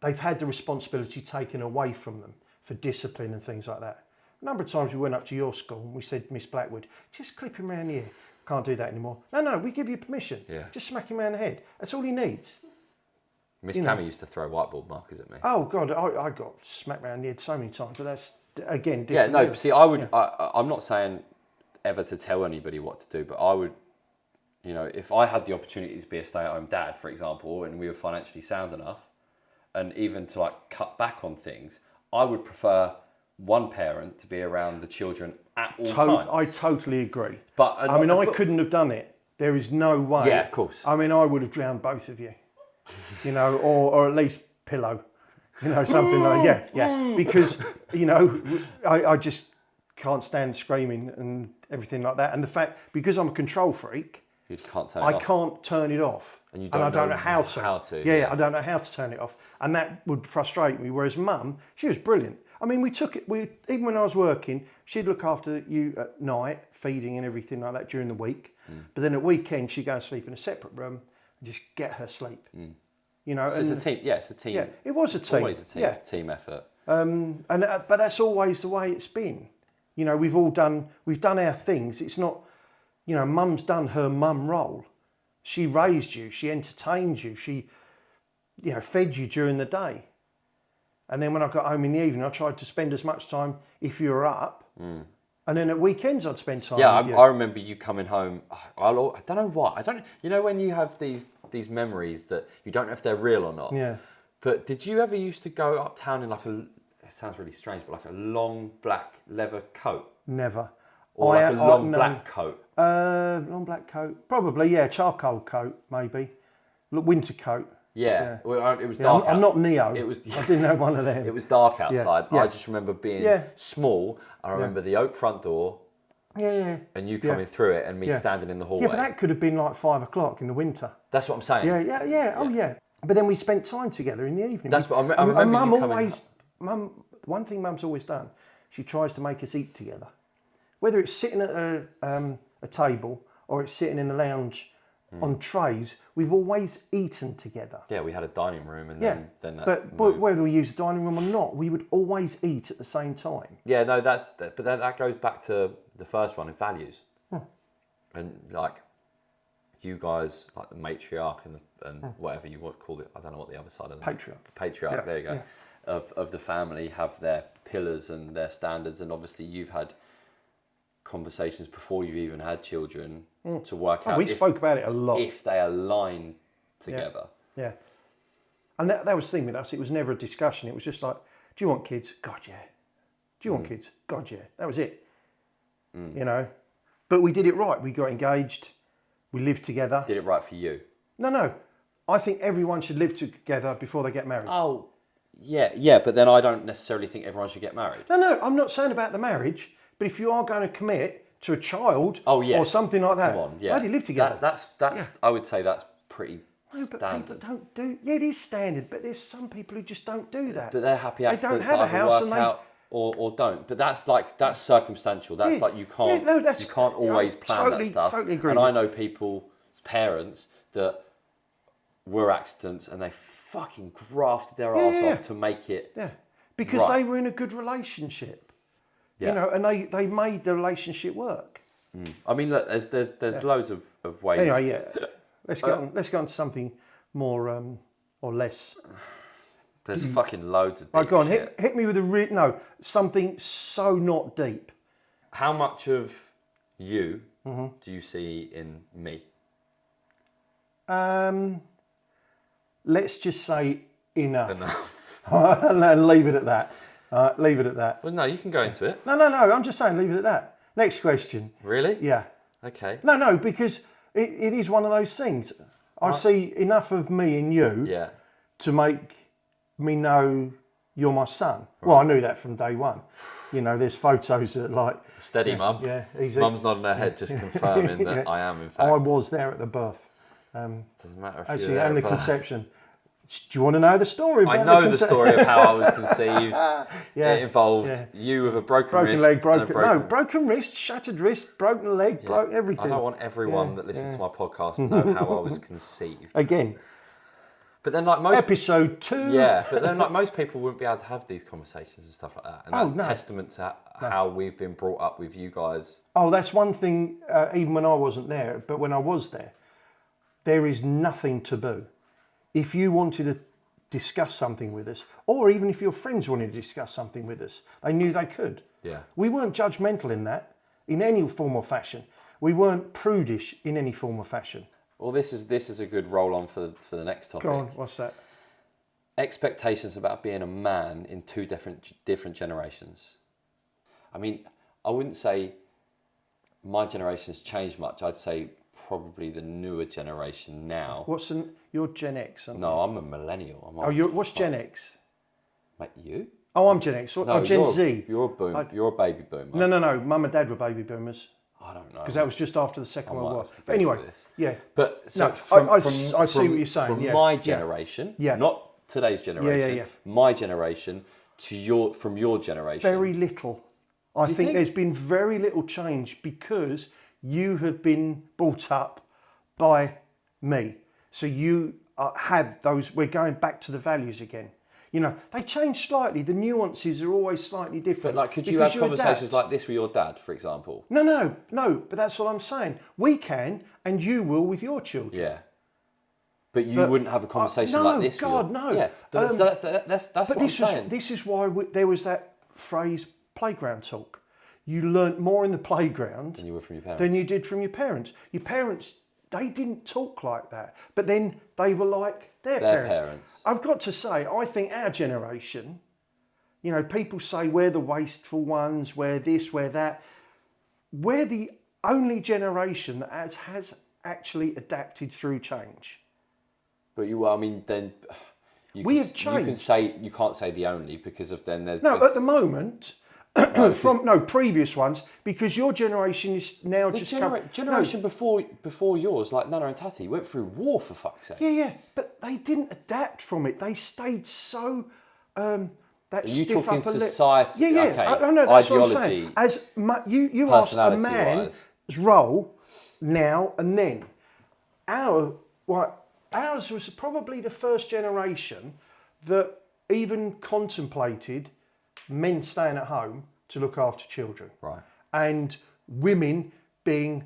they've had the responsibility taken away from them for discipline and things like that. A number of times we went up to your school and we said, Miss Blackwood, just clip him around the ear. Can't do that anymore. No, we give you permission. Yeah. Just smack him around the head. That's all he needs. Miss Cammy used to throw whiteboard markers at me. Oh, God, I got smacked around the head so many times, but that's, again, different. Yeah, no, see, I would, I'm not saying ever to tell anybody what to do, but I would, if I had the opportunity to be a stay-at-home dad, for example, and we were financially sound enough, and even to cut back on things, I would prefer one parent to be around the children at all times. I totally agree. But I couldn't have done it There is no way. Yeah, of course. I mean, I would have drowned both of you, you know, or at least pillow, you know, something like, yeah. Because, you know, I just can't stand screaming and everything like that. And the fact, because I'm a control freak, You can't turn it off. I can't turn it off. And you I don't don't know how to. Yeah, I don't know how to turn it off. And that would frustrate me. Whereas Mum, she was brilliant. I mean, even when I was working, she'd look after you at night, feeding and everything like that during the week. But then at weekend, she'd go and sleep in a separate room and just get her sleep. You know, so it's a team. Yeah, it's a team. Yeah, it was a team. Always a team. Yeah. Team effort. But that's always the way it's been. You know, we've done our things. It's not, you know, Mum's done her mum role. She raised you. She entertained you. She, you know, fed you during the day. And then when I got home in the evening, I tried to spend as much time if you were up. And then at weekends, I'd spend time with you. I remember you coming home. I don't know why. You know when you have these memories that you don't know if they're real or not. Yeah. But did you ever used to go uptown in like it sounds really strange, but like a long black leather coat? Never. Or like a long black coat? Long black coat. Probably, yeah. Charcoal coat, maybe. Winter coat. Yeah. Well, it was dark. I'm not Neo. It was. I didn't have one of them. It was dark outside. Yeah. I just remember being small. I remember the oak front door. Yeah. And you coming through it and me standing in the hallway. Yeah, but that could have been like 5 o'clock in the winter. That's what I'm saying. Yeah. Oh, yeah. But then we spent time together in the evening. That's what I remember. And Mum one thing Mum's always done, she tries to make us eat together. Whether it's sitting at a table or it's sitting in the lounge on trays, we've always eaten together. Yeah, we had a dining room and then that. But whether we use the dining room or not, we would always eat at the same time. Yeah, no, but then that goes back to the first one, values. And like you guys, like the matriarch and whatever you want to call it, I don't know what the other side of the patriarch. There you go. Of the family have their pillars and their standards, and obviously you've had conversations before you've even had children to work out. We spoke about it a lot. If they align together. Yeah. And that was the thing with us. It was never a discussion. It was just like, do you want kids? God, yeah. Do you want kids? God, yeah. That was it. You know. But we did it right. We got engaged. We lived together. Did it right for you? No. I think everyone should live together before they get married. Oh, yeah. But then I don't necessarily think everyone should get married. No. I'm not saying about the marriage. But if you are going to commit to a child or something like that, why do you live together? That's I would say that's pretty standard. But people don't do. Yeah, it is standard. But there's some people who just don't do that. But they're happy accidents that either work out or don't. But that's circumstantial. That's like you can't always plan that stuff. Totally agree. And I know people's parents that were accidents and they fucking grafted their arse off to make it. Yeah, because they were in a good relationship. Yeah. You know, and they made the relationship work. I mean, look, there's loads of ways. Anyway, let's get on to something more or less. There's fucking loads of deep go on, shit. hit me with something so not deep. How much of you do you see in me? Let's just say enough. And leave it at that. Leave it at that. Well, no, you can go into it. No. I'm just saying, leave it at that. Next question. Really? Yeah. Okay. No, because it is one of those things. I see enough of me in you to make me know you're my son. Right. Well, I knew that from day one. You know, there's photos that like... Steady, Mum. Yeah. Mum's nodding her head, just confirming that I am, in fact. I was there at the birth. Doesn't matter if actually, and the conception. Do you want to know the story? I know the story of how I was conceived. It involved you with a broken leg, broken wrist, shattered wrist, broken leg, everything. I don't want everyone that listens to my podcast to know how I was conceived. Again. But then, like most episode 2. Yeah, but then, like most people wouldn't be able to have these conversations and stuff like that, and that's testament to how we've been brought up with you guys. Oh, that's one thing. Even when I wasn't there, but when I was there, there is nothing taboo. If you wanted to discuss something with us, or even if your friends wanted to discuss something with us, they knew they could. Yeah. We weren't judgmental in that, in any form or fashion. We weren't prudish in any form or fashion. Well, this is a good roll on for the next topic. Go on, what's that? Expectations about being a man in two different generations. I mean, I wouldn't say my generation's changed much. I'd say probably the newer generation now. You're Gen X, aren't you? No, I'm a millennial. What's Gen X? Mate, you? Oh, I'm Gen X. Gen Z. You're a boom. You're a baby boomer. No. Mum and Dad were baby boomers. I don't know. Because that was just after the Second World War. But anyway, yeah. But so I see what you're saying. From my generation, not today's generation, my generation from your generation. Very little. I think there's been very little change because you have been brought up by me. So you have those, we're going back to the values again. You know, they change slightly. The nuances are always slightly different. But like, could you have conversations like this with your dad, for example? No. But that's what I'm saying. We can, and you will with your children. Yeah. But you wouldn't have a conversation like this. No. Yeah. That's what I'm saying. This is why there was that phrase, playground talk. You learnt more in the playground than you were from your parents. Than you did from your parents. Your parents, they didn't talk like that. But then they were like their parents. I've got to say, I think our generation, you know, people say we're the wasteful ones, we're this, we're that. We're the only generation that has actually adapted through change. But then we have changed. You can't say the only because of then there's at the moment. Previous ones, because your generation is now generation before yours, like Nana and Tati, went through war for fuck's sake. Yeah, but they didn't adapt from it. They stayed so you talking society? Yeah. Okay. I know that's ideology. What I'm saying. You ask a man's role now and then. Ours was probably the first generation that even contemplated men staying at home to look after children. Right. And women being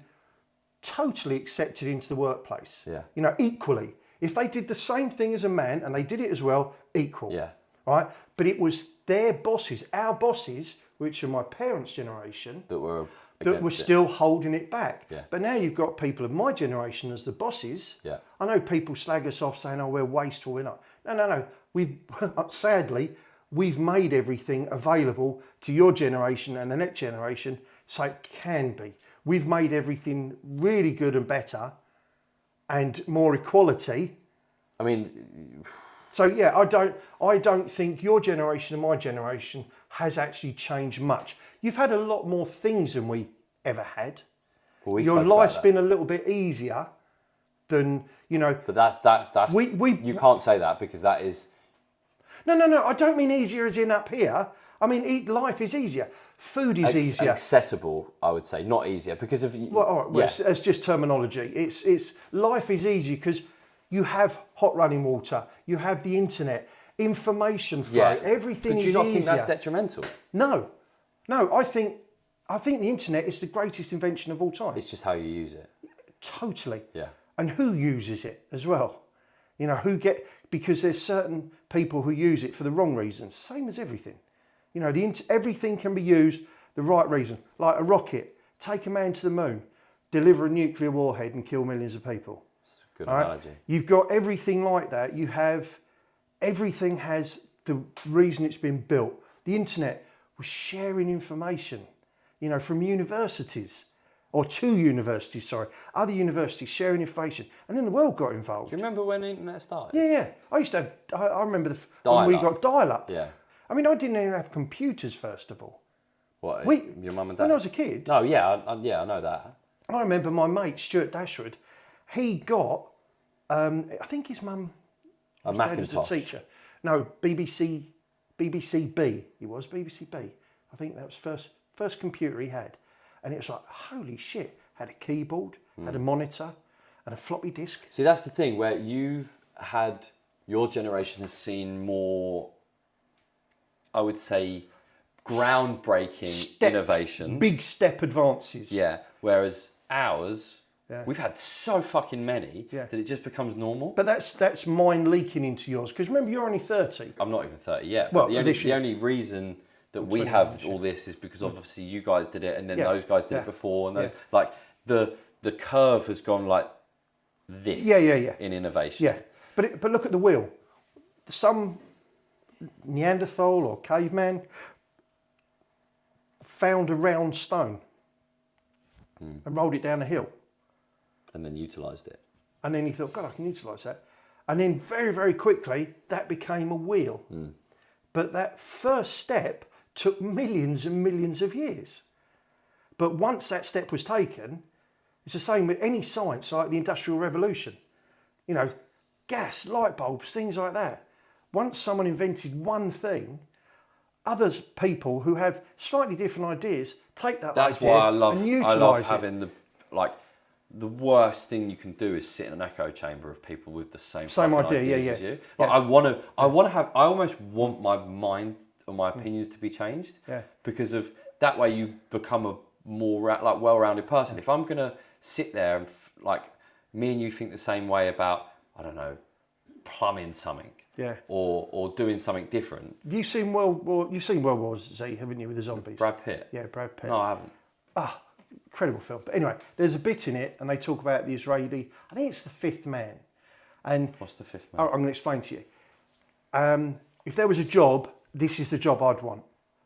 totally accepted into the workplace. Yeah. You know, equally. If they did the same thing as a man and they did it as well, equal. Yeah. Right? But it was their bosses, our bosses, which are my parents' generation, that were still holding it back. Yeah. But now you've got people of my generation as the bosses. Yeah. I know people slag us off saying, oh, we're wasteful, we're not. No. Sadly, we've made everything available to your generation and the next generation so it can be. We've made everything really good and better and more equality. So yeah, I don't think your generation and my generation has actually changed much. You've had a lot more things than we ever had. Well, your life's been a little bit easier than, you know. But that's you can't say that because that is. No. I don't mean easier as in up here. I mean, life is easier. Food is easier. Accessible, I would say, not easier because of. Well, all right, it's just terminology. It's life is easy because you have hot running water, you have the internet, information flow, everything is easier. But do you not think that's detrimental? No. I think the internet is the greatest invention of all time. It's just how you use it. Totally. Yeah. And who uses it as well. You know, because there's certain people who use it for the wrong reasons, same as everything. You know, everything can be used the right reason. Like a rocket, take a man to the moon, deliver a nuclear warhead and kill millions of people. That's a good analogy. Right? You've got everything like that. Everything has the reason it's been built. The internet was sharing information, you know, from universities. Or two universities, other universities sharing information, and then the world got involved. Do you remember when the internet started? Yeah. I used to have. I remember when we got dial-up. Yeah. I mean, I didn't even have computers first of all. What? Your mum and dad? When I was a kid. No, yeah, I know that. I remember my mate Stuart Dashwood. He got, I think his mum. A Macintosh. Was a teacher. No, BBC B. He was BBC B. I think that was first computer he had. And it was like, holy shit, had a keyboard, had a monitor, and a floppy disk. See, that's the thing where your generation has seen more, I would say, groundbreaking innovations. Big step advances. Yeah, whereas ours, we've had so fucking many that it just becomes normal. But that's mine leaking into yours, because remember, you're only 30. I'm not even 30 yet. Well, the only reason that we have all this is because obviously you guys did it and then those guys did it before and those like the curve has gone like this in innovation. Yeah. But look at the wheel. Some Neanderthal or caveman found a round stone and rolled it down a hill. And then utilised it. And then you thought, God, I can utilise that. And then very, very quickly, that became a wheel. But that first step took millions and millions of years. But once that step was taken, it's the same with any science, like the Industrial Revolution. You know, gas, light bulbs, things like that. Once someone invented one thing, others people who have slightly different ideas take that That's idea why and utilise I love it. having the worst thing you can do is sit in an echo chamber of people with the same idea, ideas yeah. as you. Like, I almost want my mind or my opinions to be changed. Yeah. Because of that way you become a more well-rounded person. If I'm gonna sit there and me and you think the same way about, I don't know, plumbing something. Yeah. Or doing something different. You've seen World War Z, haven't you, with the zombies? Brad Pitt. Yeah, Brad Pitt. No, I haven't. Incredible film. But anyway, there's a bit in it, and they talk about the Israeli. I think it's the fifth man. And What's the fifth man? I'm going to explain to you. If there was a job, this is the job I'd want,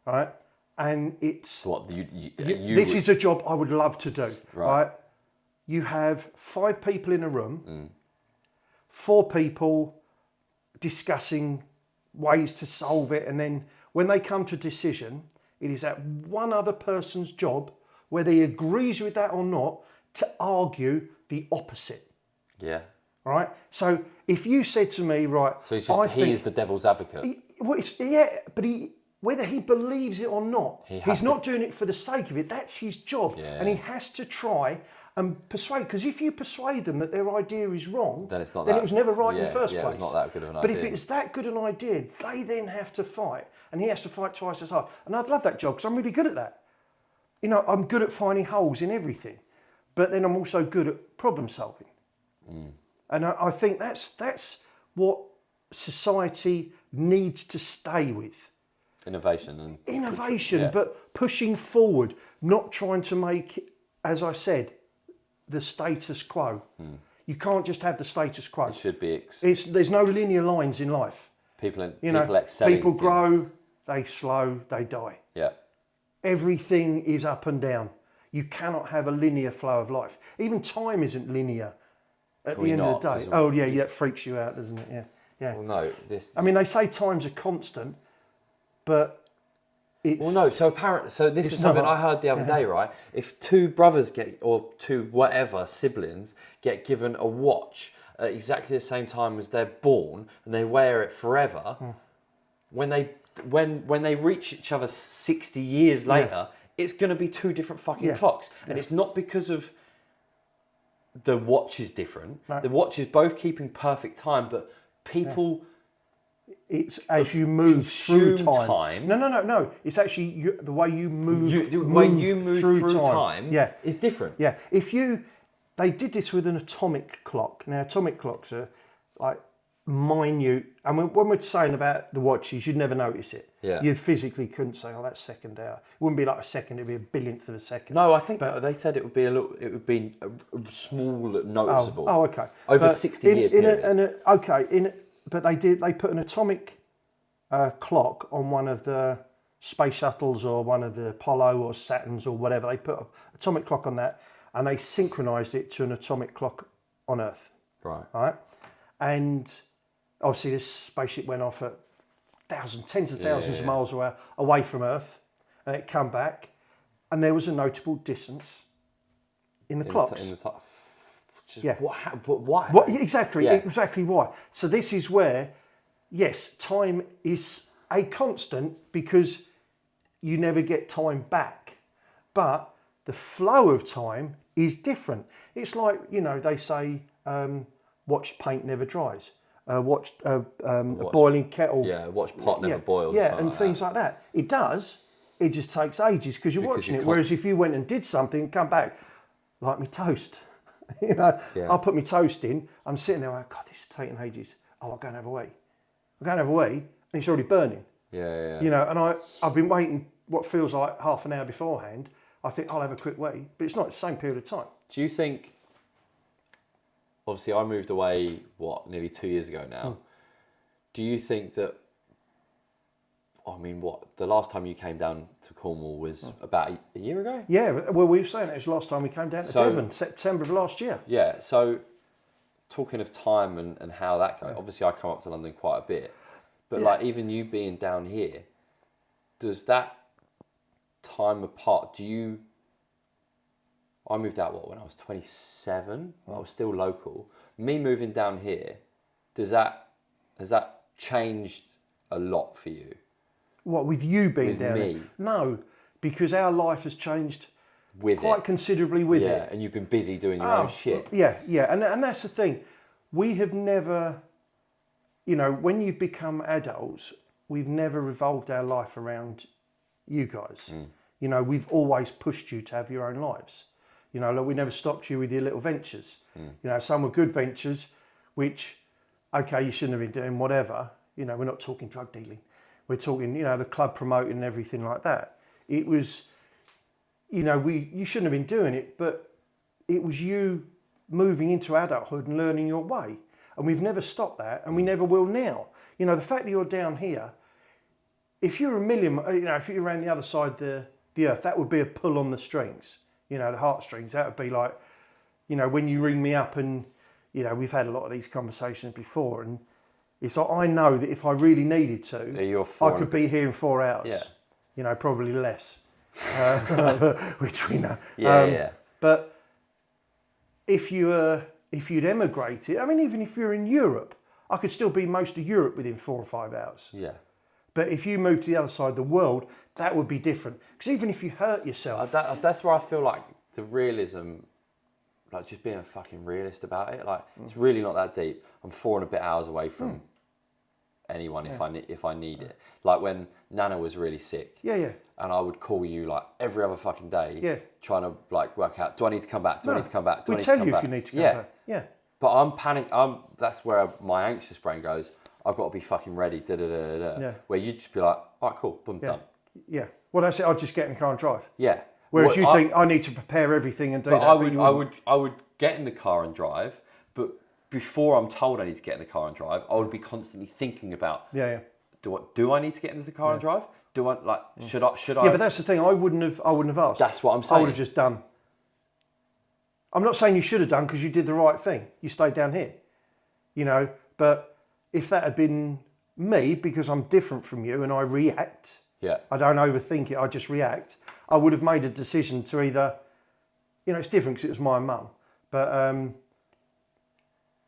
right? And it's What this is a job I would love to do, right? You have 5 people in a room, 4 people discussing ways to solve it, and then when they come to a decision, it is that one other person's job, whether he agrees with that or not, to argue the opposite. Yeah. Right? So if you said to me, right, So he is the devil's advocate. Whether he believes it or not, he's not doing it for the sake of it. That's his job. Yeah. And he has to try and persuade, because if you persuade them that their idea is wrong, then it was never right in the first place. Yeah, it's not that good of an But idea. if it's that good an idea, they then have to fight, and he has to fight twice as hard. And I'd love that job because I'm really good at that. You know, I'm good at finding holes in everything, but then I'm also good at problem solving. And I think that's what society needs to stay with. Innovation, but pushing forward, not trying to make, as I said, the status quo. You can't just have the status quo. It should be. There's no linear lines in life. People excelling. People grow, they slow, they die. Yeah. Everything is up and down. You cannot have a linear flow of life. Even time isn't linear at the end of the day. Oh yeah, that freaks you out, doesn't it? Yeah. Well, no. I mean, they say time's a constant, but it's... Well, no. So apparently, this is something I heard the other day, right? If 2 brothers or 2 whatever siblings get given a watch at exactly the same time as they're born and they wear it forever, when they reach each other 60 years later, it's going to be 2 different fucking clocks, and it's not because of the watch is different. No. The watch is both keeping perfect time, but people. It's as you move through time. No. It's actually the way you move. The way you move through time is different. Yeah. They did this with an atomic clock. Now, atomic clocks are like minute. And when we're saying about the watches, you'd never notice it. Yeah. You physically couldn't say, "Oh, that's second hour." It wouldn't be like a second; it'd be a billionth of a second. No, I think they said it would be a small, noticeable. Oh, okay. Over 60-year period. But they put an atomic clock on one of the space shuttles or one of the Apollo or Saturns or whatever. They put an atomic clock on that, and they synchronized it to an atomic clock on Earth. Right. And obviously this spaceship went off at tens of thousands of miles away from Earth, and it come back, and there was a notable distance in the clocks. Why? Exactly why. So this is where, yes, time is a constant because you never get time back, but the flow of time is different. It's like, they say, watch paint never dries. Watch a boiling kettle. Yeah, watch pot never boils. Yeah, and things like that. It does. It just takes ages because you're watching it. Whereas if you went and did something and come back, like me toast, I'll put my toast in. I'm sitting there like, God, this is taking ages. Oh, I'll go and have a wee. And it's already burning. Yeah. And I've been waiting what feels like half an hour beforehand. I think I'll have a quick wee, but it's not the same period of time. Do you think? Obviously, I moved away, nearly 2 years ago now. Do you think that, I mean, what, the last time you came down to Cornwall was about a year ago? Yeah, well, we were saying it was the last time we came down to Devon, September of last year. Yeah, so talking of time and how that goes, obviously I come up to London quite a bit, but like even you being down here, does that time apart, I moved out, when I was 27? I was still local. Me moving down here, has that changed a lot for you? What, with you being With down me? here? No, because our life has changed With quite it? considerably with it. Yeah, and you've been busy doing your own shit. Yeah, and that's the thing. We have never, when you've become adults, we've never revolved our life around you guys. We've always pushed you to have your own lives. Like we never stopped you with your little ventures. Some were good ventures, which, okay, you shouldn't have been doing whatever. We're not talking drug dealing. We're talking, the club promoting and everything like that. It was, you shouldn't have been doing it, but it was you moving into adulthood and learning your way. And we've never stopped that, and we never will now. The fact that you're down here, if you're if you're around the other side of the earth, that would be a pull on the strings, the heartstrings. That would be like, when you ring me up and, we've had a lot of these conversations before, and it's like, I know that if I really needed to, I could be here in 4 hours. Yeah. Probably less, which we know. Yeah. But if you'd emigrated, even if you're in Europe, I could still be most of Europe within 4 or 5 hours. Yeah. But if you moved to the other side of the world, that would be different. Because even if you hurt yourself... That's where I feel like the realism, like just being a fucking realist about it, like it's really not that deep. I'm 4 and a bit hours away from anyone if I need it. Like when Nana was really sick. Yeah. And I would call you like every other fucking day. Yeah. Trying to like work out, do I need to come back? Do I need to come back? We tell you if you need to come back. Yeah. But I'm panic. That's where my anxious brain goes. I've got to be fucking ready. Yeah. Where you'd just be like, all right, cool, boom, done. Yeah. Well, that's it. I'd just get in the car and drive. Yeah. Whereas you think I need to prepare everything and do that. I would get in the car and drive, but before I'm told I need to get in the car and drive, I would be constantly thinking about. Yeah. Do I need to get into the car and drive? Do I like? Should I? Yeah, but that's the thing. I wouldn't have asked. That's what I'm saying. I would have just done. I'm not saying you should have done because you did the right thing. You stayed down here, But if that had been me, because I'm different from you and I react. Yeah. I don't overthink it. I just react. I would have made a decision to either, it's different because it was my mum, but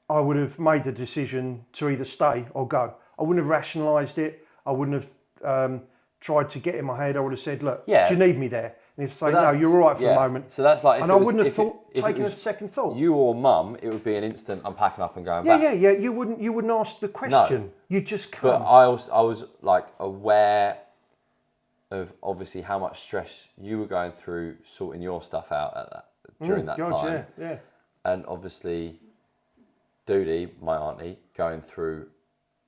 I would have made the decision to either stay or go. I wouldn't have rationalised it. I wouldn't have tried to get in my head. I would have said, look, do you need me there? And if they say, no, you're all right for a moment. So that's like, and I wouldn't have taken a second thought. You or mum, it would be an instant, I'm packing up and going back. Yeah. You wouldn't ask the question. No. You'd just come. But I was like aware of obviously how much stress you were going through sorting your stuff out during that time. Yeah. And obviously, Doody, my auntie, going through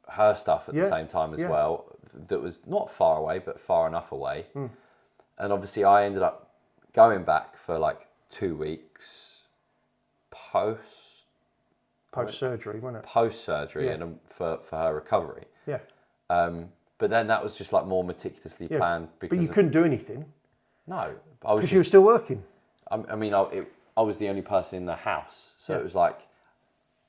her stuff at the same time as well. That was not far away, but far enough away. And obviously, I ended up going back for like 2 weeks post surgery, wasn't it? Post surgery, and for her recovery. Yeah. But then that was just like more meticulously planned. But you couldn't do anything. No, because you were still working. I was the only person in the house, so it was like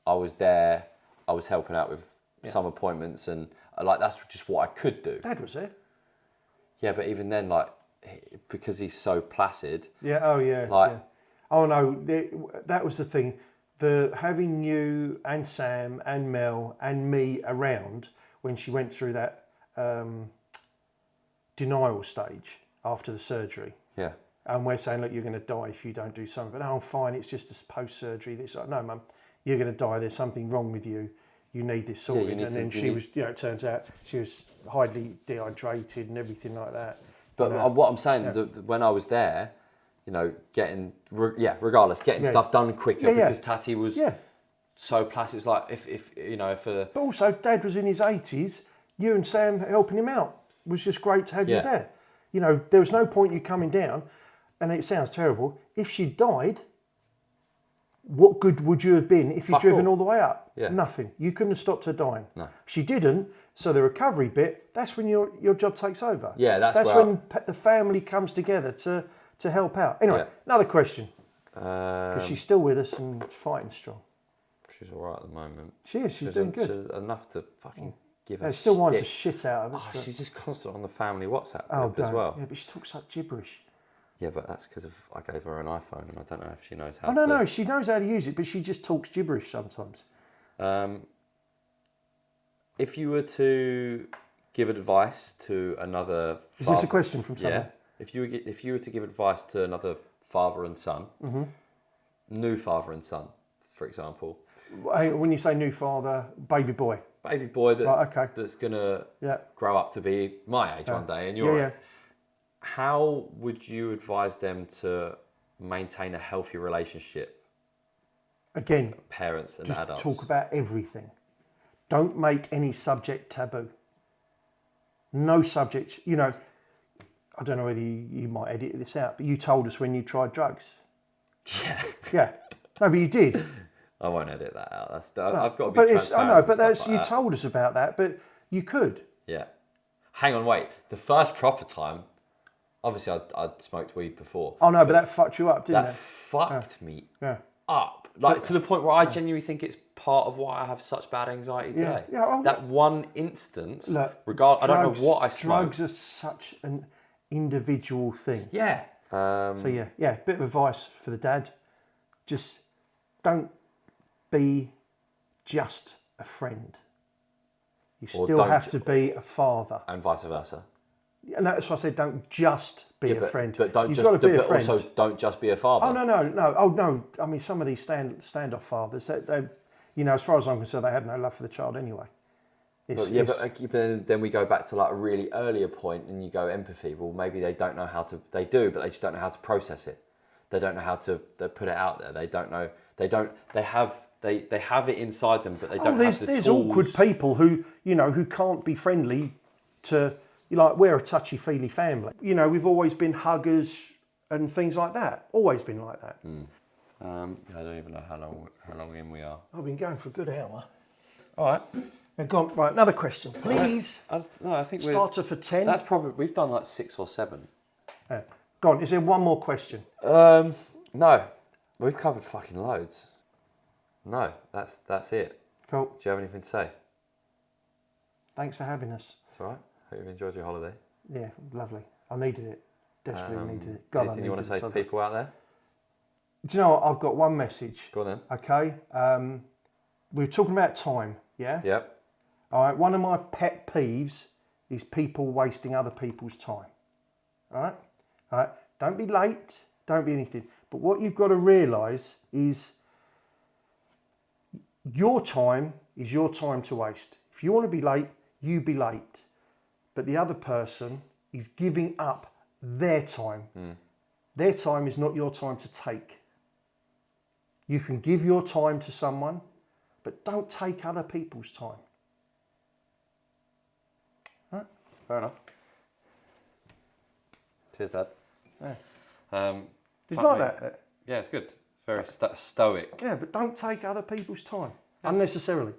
I was there. I was helping out with some appointments, and like that's just what I could do. Dad was there. Yeah, but even then, like because he's so placid. Yeah. Oh yeah. Oh no, that was the thing. Having you and Sam and Mel and me around when she went through that denial stage after the surgery. Yeah. And we're saying, look, you're going to die if you don't do something. But fine, it's just a post-surgery. It's like, no, Mum, you're going to die. There's something wrong with you. You need this sorted. And then she was, it turns out she was highly dehydrated and everything like that. But what I'm saying, when I was there, regardless, getting stuff done quicker because Tatty was so placid. It's like if But also, Dad was in his 80s. You and Sam helping him out was just great to have you there. There was no point you coming down, and it sounds terrible. If she died, what good would you have been if you'd driven all the way up? Yeah. Nothing. You couldn't have stopped her dying. No. She didn't. So the recovery bit, that's when your job takes over. Yeah, that's when the family comes together to help out. Anyway, another question. Because she's still with us and fighting strong. She's all right at the moment. She is. She's doing good. She's enough to fucking give her. Still wants the shit out of us. Oh, she's just constant on the family WhatsApp group as well. Yeah, but she talks like gibberish. Yeah, but that's because I gave her an iPhone and I don't know if she knows how to... No, she knows how to use it, but she just talks gibberish sometimes. If you were to give advice to another... Is this a question from someone? Yeah. If you were to give advice to another father and son, new father and son, for example... When you say new father, baby boy? Baby boy that's going to grow up to be my age one day and your age. How would you advise them to maintain a healthy relationship? Again, parents and just adults. Talk about everything. Don't make any subject taboo. No subject. You know, I don't know whether you might edit this out, but you told us when you tried drugs. Yeah. Yeah. No, but you did. I won't edit that out. I've got to be transparent. I know, but you told us about that, but you could. Yeah. Hang on, wait. The first proper time, obviously I'd smoked weed before. Oh no, but that fucked you up, didn't it? That fucked me up. Like to the point where I genuinely think it's part of why I have such bad anxiety today. That one instance, I don't know what I smoked. Drugs are such an individual thing. Yeah. So bit of advice for the dad. Just don't be just a friend. You still have to be a father. And vice versa. And that's why I said don't just be a friend. But You've got to be a friend. Also don't just be a father. Oh, no. Oh, no. I mean, some of these standoff fathers, they, you know, as far as I'm concerned, they had no love for the child anyway. But then we go back to like a really earlier point and you go empathy. Well, maybe they don't know how to, they do, but they just don't know how to process it. They don't know how to put it out there. They don't know, they have it inside them, but they don't have the There's tools. Awkward people who, you know, who can't be friendly to, like, we're a touchy-feely family. You know, we've always been huggers and things like that. Always been like that. I don't even know how long in we are. I've been going for a good hour. All right. Now, go on. Right, another question, please. I think Starter for 10. That's probably, we've done like 6 or 7. Go on, is there one more question? No, we've covered fucking loads. No, that's it. Cool. Do you have anything to say? Thanks for having us. It's all right. Hope you've enjoyed your holiday. Yeah, lovely. I needed it. Desperately needed it. Anything you want to say to people out there? Do you know what? I've got one message. Go on then. Okay. We were talking about time, yeah? Yep. All right. One of my pet peeves is people wasting other people's time. All right? All right. Don't be late. Don't be anything. But what you've got to realise is your time is your time to waste. If you want to be late, you be late. But the other person is giving up their time. Their time is not your time to take. You can give your time to someone, but don't take other people's time. Right? Fair enough. Cheers, Dad. Yeah. Did you like that? Yeah, it's good. Very stoic. Yeah, but don't take other people's time unnecessarily.